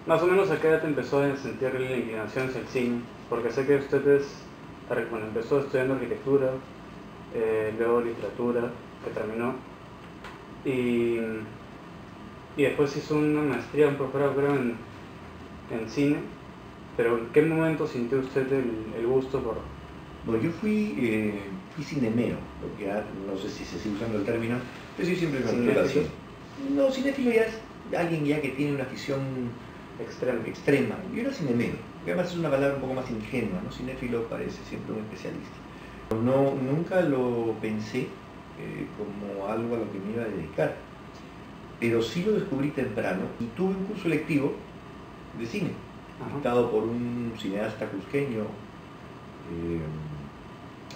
Más o menos a qué edad empezó a sentir la inclinación hacia el cine, porque sé que usted bueno, empezó estudiando arquitectura, luego literatura, que terminó, y, y después hizo una maestría, un posgrado creo en cine, pero ¿en qué momento sintió usted el gusto por...? Bueno, yo fui cinemero, porque ya no sé si se sigue usando el término, pero sí siempre me gustó el cine. No, cinéfilo ya es alguien ya que tiene una afición extrema. Yo era cinemero, que además es una palabra un poco más ingenua, ¿no? Cinéfilo parece siempre un especialista. No, nunca lo pensé como algo a lo que me iba a dedicar, pero sí lo descubrí temprano y tuve un curso lectivo de cine, dictado por un cineasta cusqueño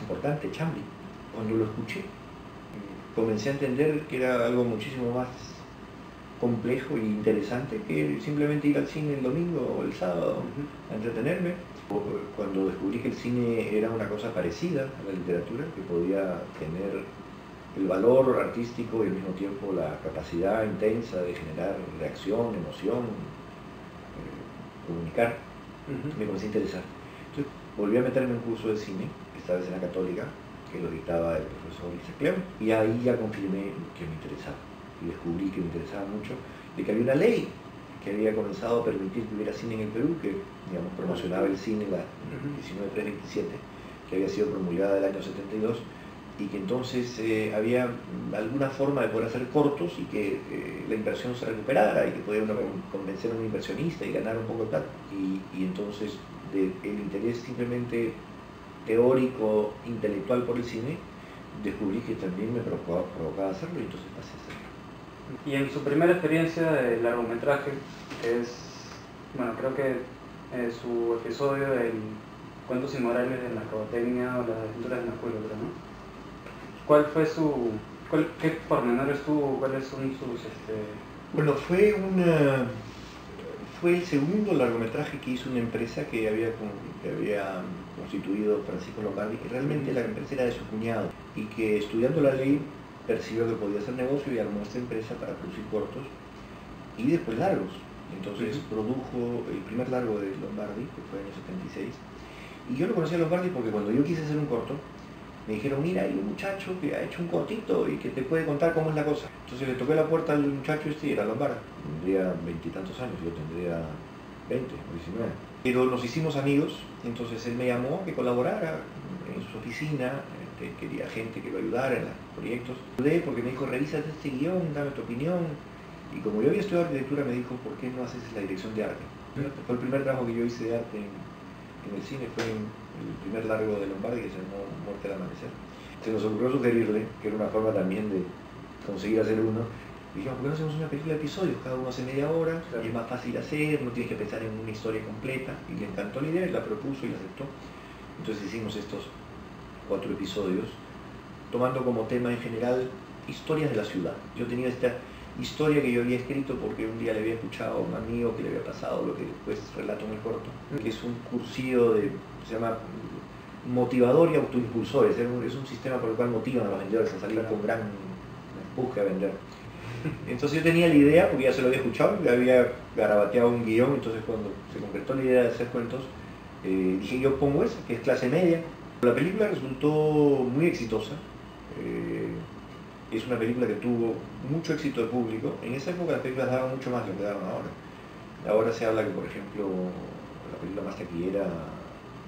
importante, Chambi. Cuando lo escuché, comencé a entender que era algo muchísimo más complejo e interesante que simplemente ir al cine el domingo o el sábado a entretenerme. Cuando descubrí que el cine era una cosa parecida a la literatura, que podía tener el valor artístico y al mismo tiempo la capacidad intensa de generar reacción, emoción, comunicar, me comencé a interesar. Entonces volví a meterme en un curso de cine, esta vez en la Católica, que lo dictaba el profesor Isaac León, y ahí ya confirmé que me interesaba. Y descubrí que me interesaba mucho de que había una ley que había comenzado a permitir que hubiera cine en el Perú, que digamos, promocionaba el cine, la 19327, que había sido promulgada el año 72, y que entonces había alguna forma de poder hacer cortos y que la inversión se recuperara y que podía uno convencer a un inversionista y ganar un poco de plata. Y entonces el interés simplemente teórico, intelectual por el cine, descubrí que también me provocaba hacerlo y entonces pasé a hacerlo. Y en su primera experiencia de largometraje, que es, bueno, creo que su episodio del Cuentos Inmorales de la Mercadotecnia o las aventuras de Mercurio, ¿no? ¿Cuál fue qué pormenores tuvo, cuáles son sus, Bueno, fue el segundo largometraje que hizo una empresa que había constituido Francisco Lombardi, que realmente la empresa era de su cuñado y que estudiando la ley percibió que podía hacer negocio y armó esta empresa para producir cortos y después largos. Entonces produjo el primer largo de Lombardi, que fue en el 76, y yo lo conocí a Lombardi porque cuando yo quise hacer un corto, me dijeron, mira, hay un muchacho que ha hecho un cortito y que te puede contar cómo es la cosa. Entonces le toqué la puerta al muchacho y era Lombardi. Tendría 20 y tantos años, yo tendría 20 o 19. Pero nos hicimos amigos, entonces él me llamó a que colaborara en su oficina, que quería gente que lo ayudara en los proyectos. Ayudé porque me dijo, revisa este guión, dame tu opinión. Y como yo había estudiado arquitectura, me dijo, ¿por qué no haces la dirección de arte? Fue el primer trabajo que yo hice de arte en el cine, fue el primer largo de Lombardi, que se llamó Muerte al Amanecer. Se nos ocurrió sugerirle, que era una forma también de conseguir hacer uno, y dijimos, ¿por qué no hacemos una película de episodios? Cada uno hace media hora, y es más fácil hacer, no tienes que pensar en una historia completa. Y le encantó la idea, y la propuso y la aceptó. Entonces hicimos estos 4 episodios, tomando como tema en general historias de la ciudad. Yo tenía esta historia que yo había escrito porque un día le había escuchado a un amigo que le había pasado lo que después relato en el corto, que es un cursillo se llama motivador y autoimpulsores, es un sistema por el cual motivan a los vendedores a salir con gran empuje a vender. Entonces yo tenía la idea, porque ya se lo había escuchado, le había garabateado un guión, entonces cuando se concretó la idea de hacer cuentos, dije yo pongo esa, que es clase media. La película resultó muy exitosa. Es una película que tuvo mucho éxito de público. En esa época las películas daban mucho más de lo que daban ahora. Ahora se habla que, por ejemplo, la película más taquillera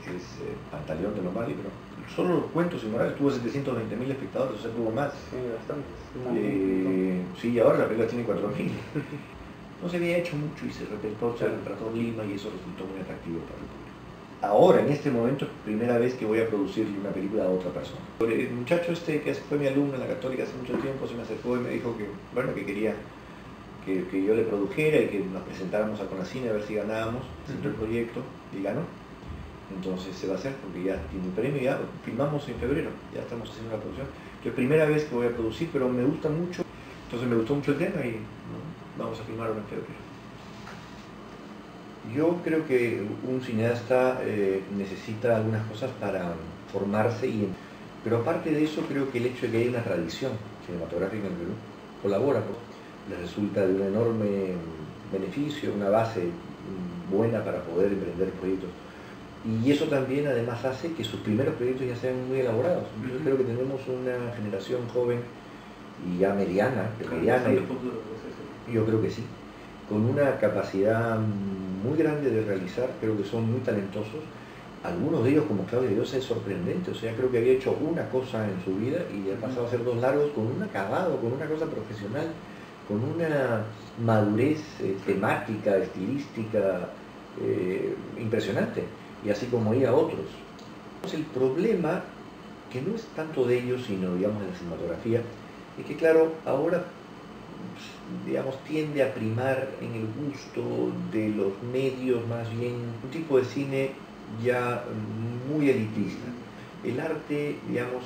es Pantaleón de Lombardi, pero solo los Cuentos Inmorales tuvo 720.000 espectadores, o sea, tuvo más. Sí, bastantes. Sí, ahora la película tiene 4.000. No se había hecho mucho y se retrató Lima y eso resultó muy atractivo para el público. Ahora, en este momento, es la primera vez que voy a producirle una película a otra persona. El muchacho que fue mi alumno en la Católica hace mucho tiempo se me acercó y me dijo que, bueno, que quería que yo le produjera y que nos presentáramos a Conacine a ver si ganábamos. Presentó el proyecto y ganó. Entonces se va a hacer porque ya tiene un premio, ya filmamos en febrero, ya estamos haciendo la producción. Es la primera vez que voy a producir, pero me gusta mucho, entonces me gustó mucho el tema y vamos a filmar en febrero. Yo creo que un cineasta necesita algunas cosas para formarse, pero aparte de eso creo que el hecho de que haya una tradición cinematográfica en el Perú colabora, le resulta de un enorme beneficio, una base buena para poder emprender proyectos. Y eso también además hace que sus primeros proyectos ya sean muy elaborados. Yo creo que tenemos una generación joven y ya mediana, yo creo que sí, con una capacidad muy grande de realizar, creo que son muy talentosos. Algunos de ellos, como Claudio Llosa, es sorprendente, o sea, creo que había hecho una cosa en su vida y ha pasado a hacer dos largos con un acabado, con una cosa profesional, con una madurez temática, estilística, impresionante, y así como ella otros. El problema, que no es tanto de ellos, sino, digamos, de la cinematografía, es que, claro, ahora, digamos, tiende a primar en el gusto de los medios más bien un tipo de cine ya muy elitista. El arte, digamos,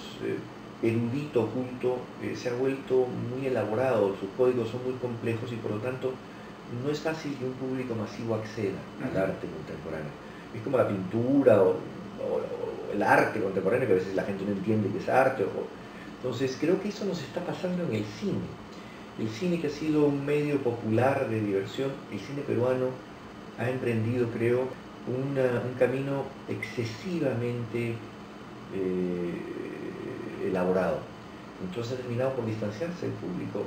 erudito, culto, se ha vuelto muy elaborado, sus códigos son muy complejos y por lo tanto no es fácil que un público masivo acceda al arte contemporáneo. Es como la pintura o el arte contemporáneo, que a veces la gente no entiende que es arte. Entonces creo que eso nos está pasando en el cine. El cine, que ha sido un medio popular de diversión, el cine peruano ha emprendido, creo, un camino excesivamente elaborado. Entonces ha terminado por distanciarse del público.